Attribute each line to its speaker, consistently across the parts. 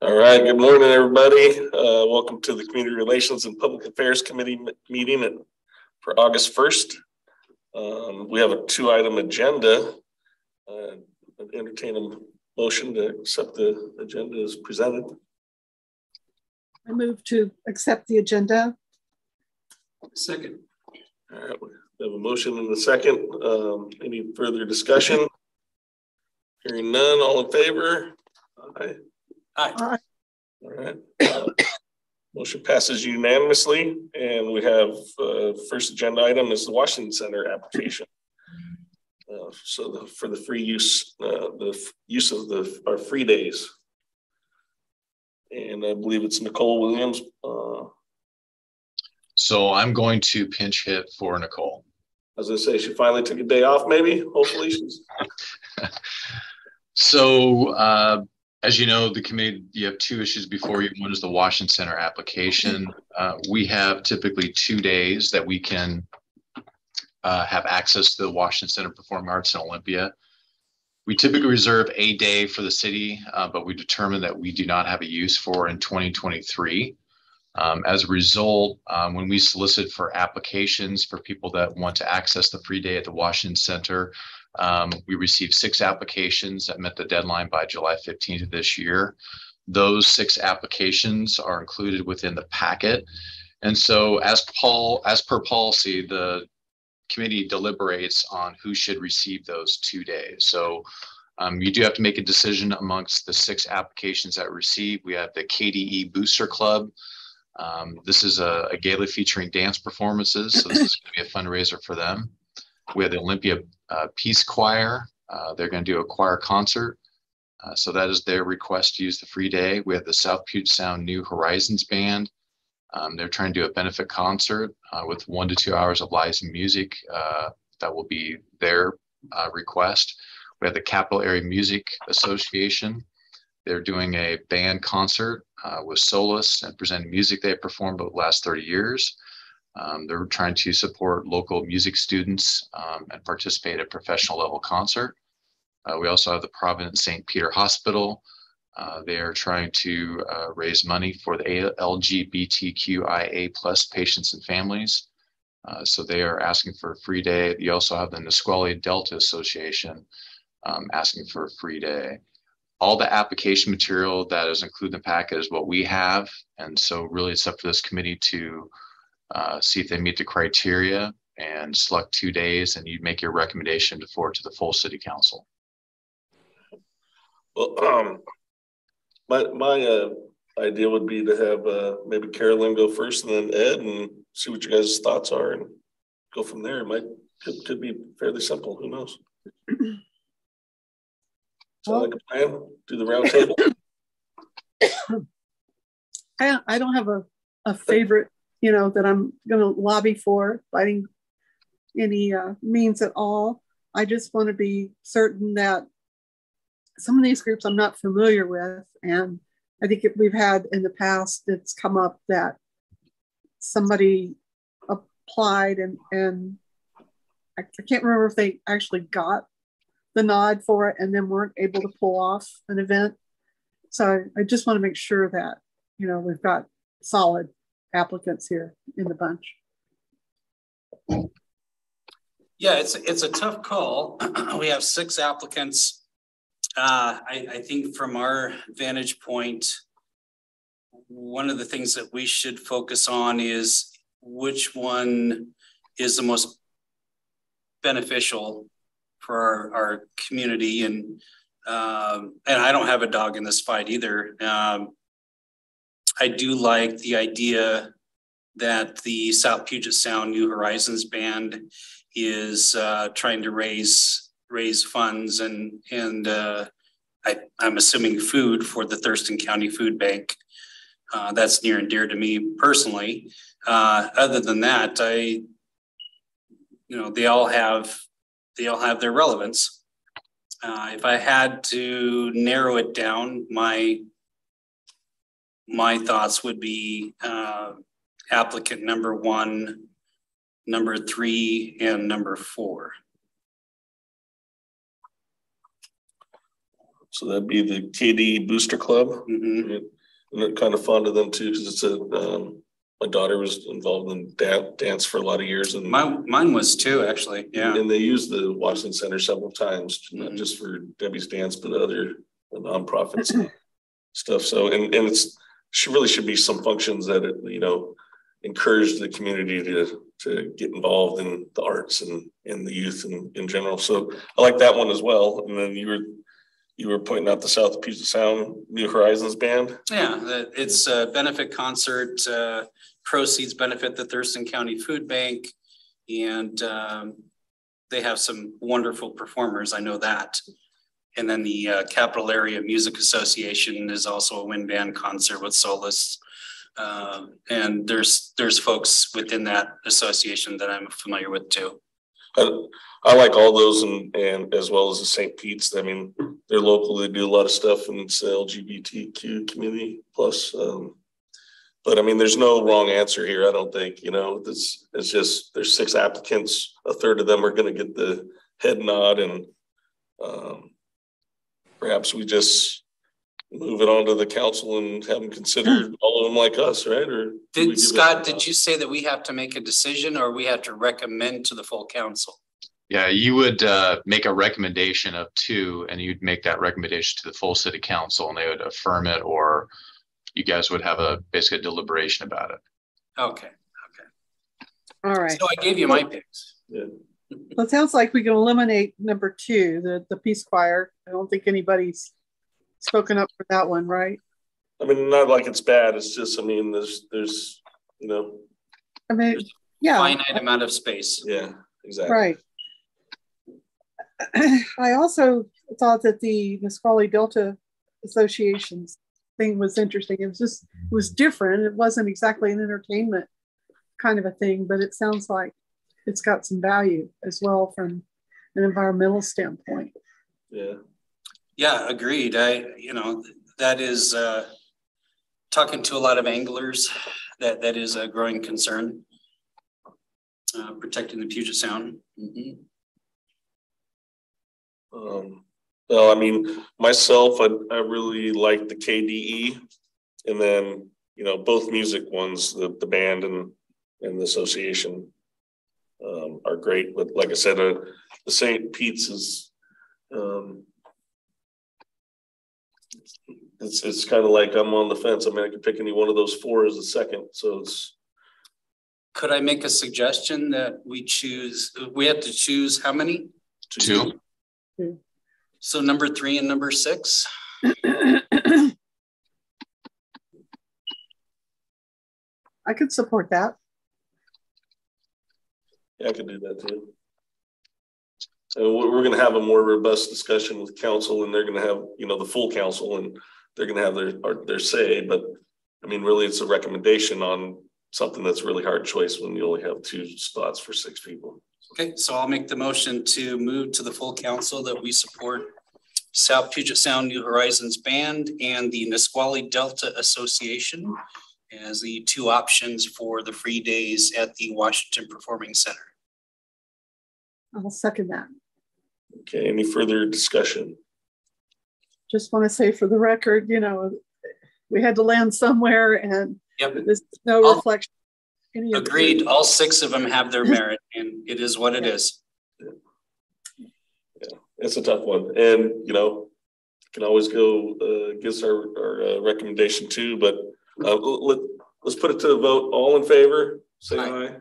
Speaker 1: All right, good morning, everybody. Welcome to the Community Relations and Public Affairs Committee meeting for August 1st. We have a 2-item agenda. Entertain a motion to accept the agenda as presented.
Speaker 2: I move to accept the agenda.
Speaker 1: Second. All right, we have a motion and a second. Any further discussion? Hearing none, all in favor? Aye. Aye. All right. Motion passes unanimously, and we have first agenda item is the Washington Center application. For the free use, the use of our free days, and I believe it's Nicole Williams.
Speaker 3: So I'm going to pinch hit for Nicole.
Speaker 1: As I say, she finally took a day off. Maybe, hopefully, she's.
Speaker 3: So. As you know, the committee, you have 2 issues before you. One is the Washington Center application. We have typically 2 days that we can have access to the Washington Center Performing Arts in Olympia. We typically reserve a day for the city, but we determined that we do not have a use for in 2023. As a result, when we solicit for applications for people that want to access the free day at the Washington Center, we received 6 applications that met the deadline by July 15th of this year. Those 6 applications are included within the packet. And so as per policy, the committee deliberates on who should receive those 2 days. So you do have to make a decision amongst the 6 applications that we received. We have the KDE Booster Club. This is a gala featuring dance performances. So this is going to be a fundraiser for them. We have the Olympia Peace Choir. They're going to do a choir concert. So that is their request to use the free day. We have the South Puget Sound New Horizons Band. They're trying to do a benefit concert with 1 to 2 hours of live music. That will be their request. We have the Capital Area Music Association. They're doing a band concert with soloists and presenting music they have performed over the last 30 years. They're trying to support local music students and participate at professional level concert. We also have the Providence St. Peter Hospital. They are trying to raise money for the LGBTQIA plus patients and families. So they are asking for a free day. You also have the Nisqually Delta Association asking for a free day. All the application material that is included in the packet is what we have. And so really it's up to this committee to see if they meet the criteria and select 2 days, and you make your recommendation to forward to the full city council.
Speaker 1: Well, my idea would be to have maybe Carolyn go first and then Ed, and see what you guys' thoughts are and go from there. It could be fairly simple. Who knows? Sound like a plan? Do the round table.
Speaker 2: I don't have a favorite, that I'm going to lobby for by any means at all. I just want to be certain that some of these groups I'm not familiar with, and I think we've had in the past, it's come up that somebody applied and I can't remember if they actually got the nod for it and then weren't able to pull off an event. So I just want to make sure that, we've got solid applicants here in the bunch.
Speaker 4: Yeah, it's a tough call. We have 6 applicants. I think from our vantage point, one of the things that we should focus on is which one is the most beneficial for our community. And I don't have a dog in this fight either. I do like the idea that the South Puget Sound New Horizons Band is trying to raise funds and I'm assuming food for the Thurston County Food Bank. That's near and dear to me personally. Other than that, they all have their relevance. If I had to narrow it down, my thoughts would be applicant number 1, number 3, and number 4.
Speaker 1: So that'd be the KD Booster Club.
Speaker 4: Mm-hmm.
Speaker 1: And they're kind of fond of them too, because it's my daughter was involved in dance for a lot of years. And
Speaker 4: mine was too, actually. Yeah.
Speaker 1: And they use the Washington Center several times, not just for Debbie's Dance, but other nonprofits and stuff. So, and really should be some functions that, encourage the community to get involved in the arts and the youth in general. So I like that one as well. And then you were pointing out the South Puget Sound New Horizons Band.
Speaker 4: Yeah, it's a benefit concert. Proceeds benefit the Thurston County Food Bank, and they have some wonderful performers. I know that. And then the Capital Area Music Association is also a wind band concert with soloists. And there's folks within that association that I'm familiar with too.
Speaker 1: I like all those, and as well as the St. Pete's. I mean, they're local. They do a lot of stuff in the LGBTQ community plus. But I mean, there's no wrong answer here. I don't think, it's just, there's 6 applicants. A third of them are going to get the head nod, and perhaps we just move it on to the council and have them consider all of them like us, right? Or
Speaker 4: Scott, did you say that we have to make a decision, or we have to recommend to the full council?
Speaker 3: Yeah, you would make a recommendation of 2, and you'd make that recommendation to the full city council, and they would affirm it, or you guys would have basically a deliberation about it.
Speaker 4: Okay.
Speaker 2: All right.
Speaker 4: So I gave you my picks.
Speaker 1: Yeah.
Speaker 2: Well, it sounds like we can eliminate number 2, the Peace Choir. I don't think anybody's spoken up for that one, right?
Speaker 1: I mean, not like it's bad. It's just, I mean, there's
Speaker 2: I mean, yeah.
Speaker 4: Finite amount of space.
Speaker 1: Yeah, exactly.
Speaker 2: Right. I also thought that the Nisqually Delta Association's thing was interesting. It was different. It wasn't exactly an entertainment kind of a thing, but it sounds like it's got some value as well from an environmental standpoint.
Speaker 1: Yeah,
Speaker 4: agreed. That is talking to a lot of anglers, that is a growing concern, protecting the Puget Sound. Mm-hmm.
Speaker 1: Well, I mean, myself, I really like the KDE, and then, both music ones, the band and the association are great. But like I said, the St. Pete's is, it's kind of like I'm on the fence. I mean, I could pick any one of those 4 as a second. So it's.
Speaker 4: Could I make a suggestion that we have to choose how many?
Speaker 3: 2.
Speaker 4: So number 3 and number 6.
Speaker 2: I could support that.
Speaker 1: Yeah, I could do that too. So we're going to have a more robust discussion with council, and they're going to have, the full council, and they're going to have their say. But I mean, really, it's a recommendation on something that's really hard choice when you only have 2 spots for 6 people.
Speaker 4: Okay, so I'll make the motion to move to the full council that we support South Puget Sound New Horizons Band and the Nisqually Delta Association as the 2 options for the free days at the Washington Performing Center.
Speaker 2: I'll second that.
Speaker 1: Okay, any further discussion?
Speaker 2: Just want to say for the record, we had to land somewhere, and this is no reflection.
Speaker 4: Agreed. All 6 of them have their merit, and it is what it is.
Speaker 1: Yeah, it's a tough one, and can always go against our recommendation too. But let's put it to a vote. All in favor, say aye.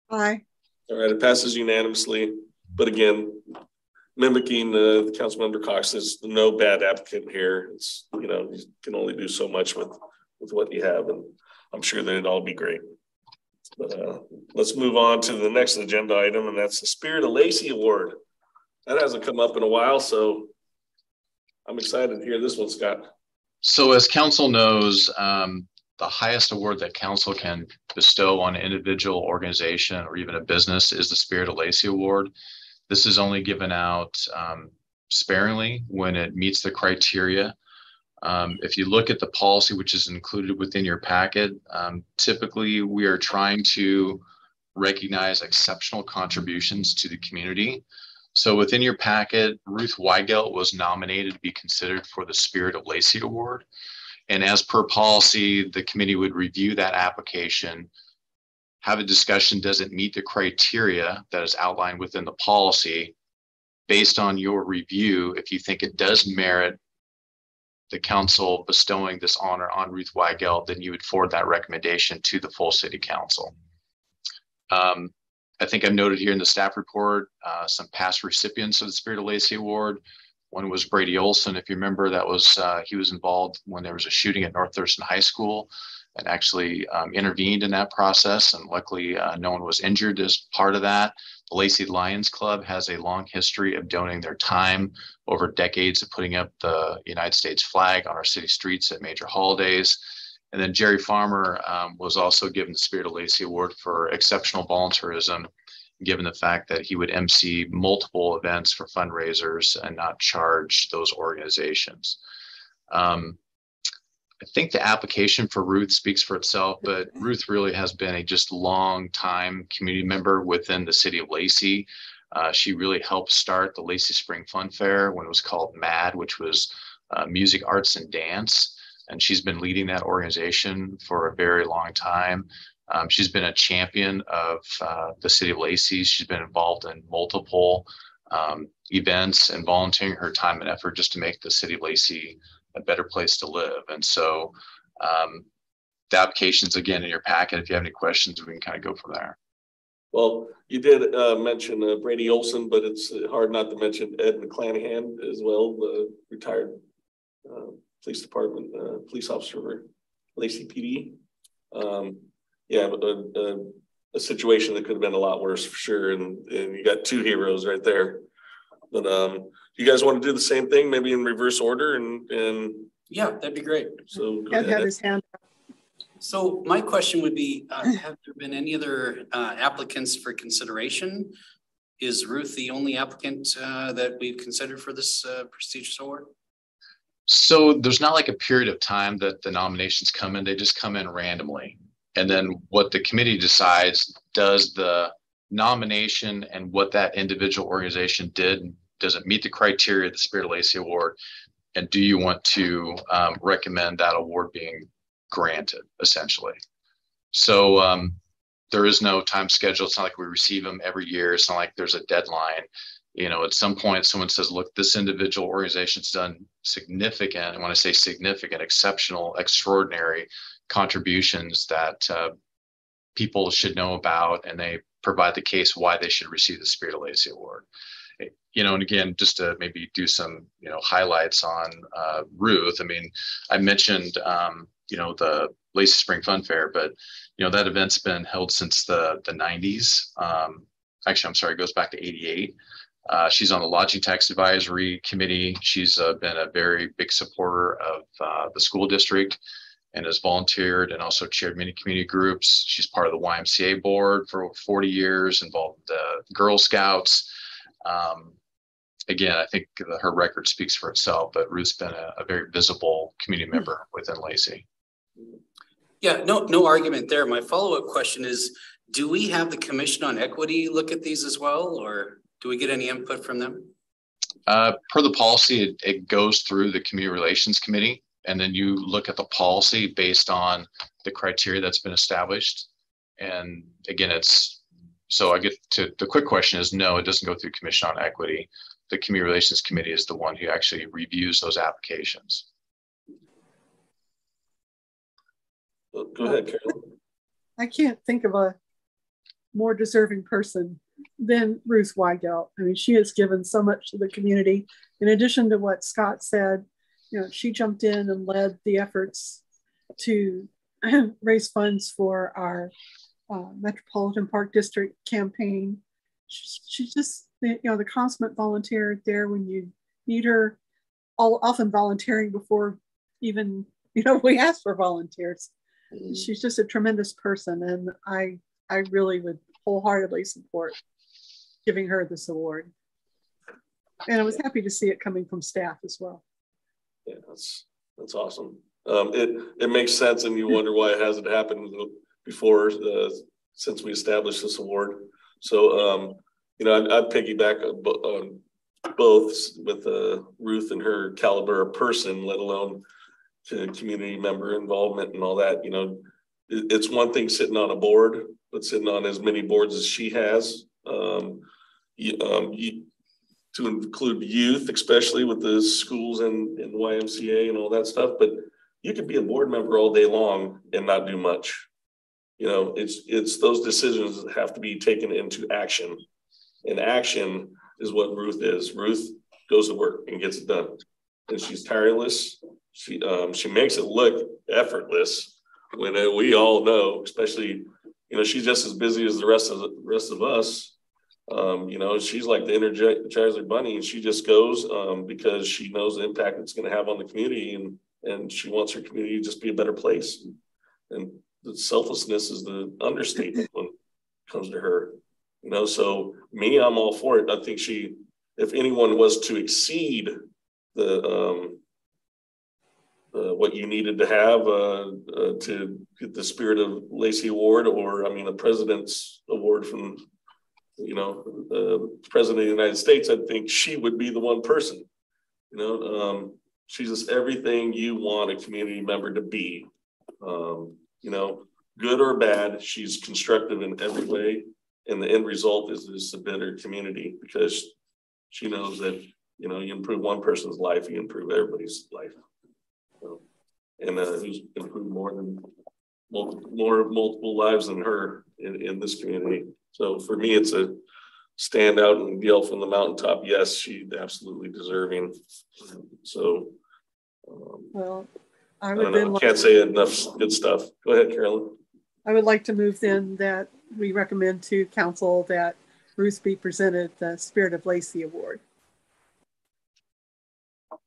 Speaker 2: Aye.
Speaker 1: All right, it passes unanimously. But again, mimicking the Councilmember Cox, there's no bad applicant here. It's you can only do so much with what you have, and I'm sure that it'd all be great. But let's move on to the next agenda item, and that's the Spirit of Lacey Award. That hasn't come up in a while, so I'm excited to hear this one, Scott.
Speaker 3: So as council knows, the highest award that council can bestow on an individual, organization, or even a business is the Spirit of Lacey Award. This is only given out sparingly when it meets the criteria. If you look at the policy, which is included within your packet, typically we are trying to recognize exceptional contributions to the community. So within your packet, Ruth Weigelt was nominated to be considered for the Spirit of Lacey Award. And as per policy, the committee would review that application, have a discussion, does it meet the criteria that is outlined within the policy. Based on your review, if you think it does merit the council bestowing this honor on Ruth Weigelt, then you would forward that recommendation to the full city council. I think I've noted here in the staff report some past recipients of the Spirit of Lacey Award. One was Brady Olson. If you remember, that was he was involved when there was a shooting at North Thurston High School and actually intervened in that process. And luckily, no one was injured as part of that. The Lacey Lions Club has a long history of donating their time over decades of putting up the United States flag on our city streets at major holidays. And then Jerry Farmer was also given the Spirit of Lacey Award for exceptional volunteerism, given the fact that he would MC multiple events for fundraisers and not charge those organizations. I think the application for Ruth speaks for itself, but Ruth really has been a just long time community member within the city of Lacey. She really helped start the Lacey Spring Fun Fair when it was called MAD, which was Music, Arts, and Dance. And she's been leading that organization for a very long time. She's been a champion of the city of Lacey. She's been involved in multiple events and volunteering her time and effort just to make the city of Lacey a better place to live. And so the application's again in your packet. If you have any questions, we can kind of go from there.
Speaker 1: Well, you did mention Brady Olson, but it's hard not to mention Ed McClanahan as well, the retired police department police officer for Lacey PD. Yeah, but a situation that could have been a lot worse for sure. And you got two heroes right there. But you guys want to do the same thing, maybe in reverse order? And
Speaker 4: yeah, that'd be great.
Speaker 1: So
Speaker 2: Ed had his hand up.
Speaker 4: So my question would be, have there been any other applicants for consideration? Is Ruth the only applicant that we've considered for this prestigious award?
Speaker 3: So there's not like a period of time that the nominations come in, they just come in randomly. And then what the committee decides, does the nomination and what that individual organization did, does it meet the criteria of the Spirit of Lacey Award? And do you want to recommend that award being granted, essentially? So there is no time schedule. It's not like we receive them every year. It's not like there's a deadline. You know, at some point someone says, look, this individual organization's done significant, and when I say significant, exceptional, extraordinary contributions that people should know about, and they provide the case why they should receive the Spirit of Lacey Award. You know, and again, just to maybe do some, you know, highlights on Ruth. I mean, I mentioned, you know, the Lacey Spring Fun Fair, but, you know, that event's been held since the 90s. Actually, I'm sorry, it goes back to 88. She's on the Lodging Tax Advisory Committee. She's been a very big supporter of the school district and has volunteered and also chaired many community groups. She's part of the YMCA board for over 40 years, involved with the Girl Scouts. Again, I think her record speaks for itself, but Ruth's been a very visible community member within Lacey.
Speaker 4: Yeah, no argument there. My follow-up question is, do we have the Commission on Equity look at these as well, or do we get any input from them?
Speaker 3: Per the policy, it goes through the Community Relations Committee, and then you look at the policy based on the criteria that's been established. And again, so I get to the quick question is no, it doesn't go through Commission on Equity. The Community Relations Committee is the one who actually reviews those applications.
Speaker 1: Go ahead, Carolyn.
Speaker 2: I can't think of a more deserving person than Ruth Weigelt. I mean, she has given so much to the community. In addition to what Scott said, you know, she jumped in and led the efforts to raise funds for our Metropolitan Park District campaign. She's just, you know, the consummate volunteer there when you need her, often volunteering before even, you know, we ask for volunteers. She's just a tremendous person, and I really would wholeheartedly support giving her this award. And I was happy to see it coming from staff as well.
Speaker 1: Yeah, that's awesome. It makes sense, and you wonder why it hasn't happened before since we established this award. So you know, I'd piggyback on both with Ruth and her caliber of person, let alone to community member involvement and all that. You know, it's one thing sitting on a board, but sitting on as many boards as she has, to include youth, especially with the schools and YMCA and all that stuff. But you could be a board member all day long and not do much. You know, it's those decisions that have to be taken into action, and action is what Ruth is. Ruth goes to work and gets it done, and she's tireless. She makes it look effortless when we all know, especially, you know, she's just as busy as the rest of us. You know, she's like the Energizer Bunny, and she just goes because she knows the impact it's going to have on the community, and she wants her community to just be a better place. And the selflessness is the understatement when it comes to her. You know, so me, I'm all for it. I think if anyone was to exceed the what you needed to have to get the Spirit of Lacey Award, or I mean, a President's Award from, you know, the President of the United States, I think she would be the one person. You know, she's just everything you want a community member to be. You know, good or bad, she's constructive in every way. And the end result is a better community, because she knows that, you know, you improve one person's life, you improve everybody's life. So, and who's improved more than multiple lives than her in this community. So for me, it's a stand out and yell from the mountaintop. Yes, she's absolutely deserving. So,
Speaker 2: well,
Speaker 1: I can't say enough good stuff. Go ahead, Carolyn.
Speaker 2: I would like to move then that we recommend to council that Ruth be presented the Spirit of Lacey Award.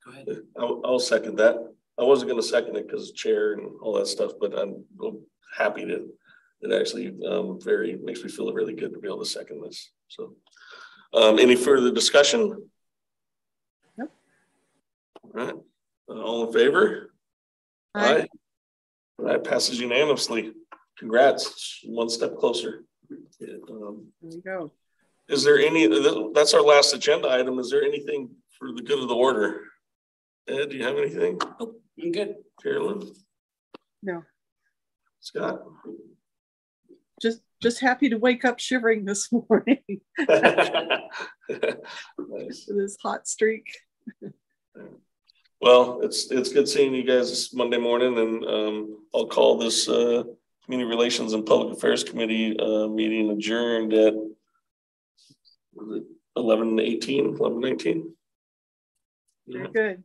Speaker 4: Go ahead.
Speaker 1: I'll second that. I wasn't going to second it because chair and all that stuff, but I'm happy to. It actually makes me feel really good to be able to second this. So, any further discussion?
Speaker 2: Nope.
Speaker 1: All right. All in favor? Aye. All right. Passes unanimously. Congrats. One step closer.
Speaker 2: There you go.
Speaker 1: Is there any? That's our last agenda item. Is there anything for the good of the order? Ed, do you have anything?
Speaker 4: Oh, I'm good.
Speaker 1: Carolyn?
Speaker 2: No.
Speaker 1: Scott?
Speaker 2: Just happy to wake up shivering this morning.
Speaker 1: Nice.
Speaker 2: This hot streak.
Speaker 1: Well, it's good seeing you guys this Monday morning, and I'll call this Community Relations and Public Affairs Committee meeting adjourned at 11:18, 11:19.
Speaker 2: Very good.